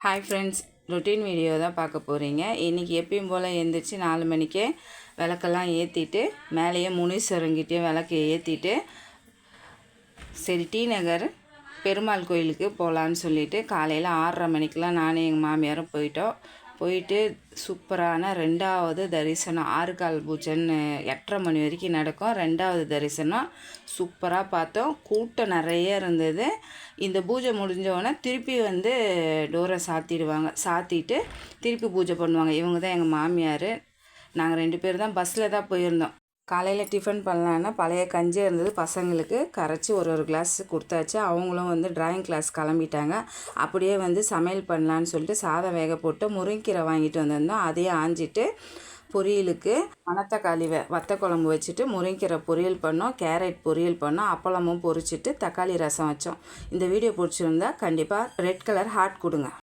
Hi friends, routine video தான் பார்க்க போகிறீங்க. இன்றைக்கி எப்பயும் போல் எழுந்திரிச்சு 4 மணிக்கே விளக்கெல்லாம் ஏற்றிட்டு மேலேயே முனீஸ்வரங்கிட்டே விளக்கு ஏற்றிட்டு சரி டி நகர் பெருமாள் கோயிலுக்கு போகலான்னு சொல்லிவிட்டு காலையில் 6:30 மணிக்கெலாம் நானும் எங்கள் மாமியாரும் போயிட்டு சூப்பரான 2வது தரிசனம். 6 கால் பூஜைன்னு 8:30 மணி வரைக்கும் நடக்கும். 2வது தரிசனம் சூப்பராக பார்த்தோம். கூட்டம் நிறைய இருந்தது. இந்த பூஜை முடிஞ்சோடனே திருப்பி டோரை சாத்திட்டு திருப்பி பூஜை பண்ணுவாங்க. இவங்க தான் எங்கள் மாமியார். நாங்கள் 2 பேர் தான் பஸ்ஸில் தான் போயிருந்தோம். காலையில் டிஃபன் பண்ணலான்னா பழைய கஞ்சி இருந்தது, பசங்களுக்கு கரைச்சி ஒரு கிளாஸ் கொடுத்தாச்சு. அவங்களும் ட்ராயிங் கிளாஸ் கிளம்பிட்டாங்க. அப்படியே சமையல் பண்ணலான்னு சொல்லிட்டு சாதம் வேக போட்டு முருங்கீரை வாங்கிட்டு வந்திருந்தோம். அதையே ஆஞ்சிட்டு பொரியலுக்கு மணத்தக்காளி வத்த குழம்பு வச்சுட்டு முருங்கீரை பொரியல் பண்ணோம், கேரட் பொரியல் பண்ணோம், அப்பளமும் பொரிச்சிட்டு தக்காளி ரசம் வச்சோம். இந்த வீடியோ பிடிச்சிருந்தா கண்டிப்பாக ரெட் கலர் ஹார்ட் கொடுங்க.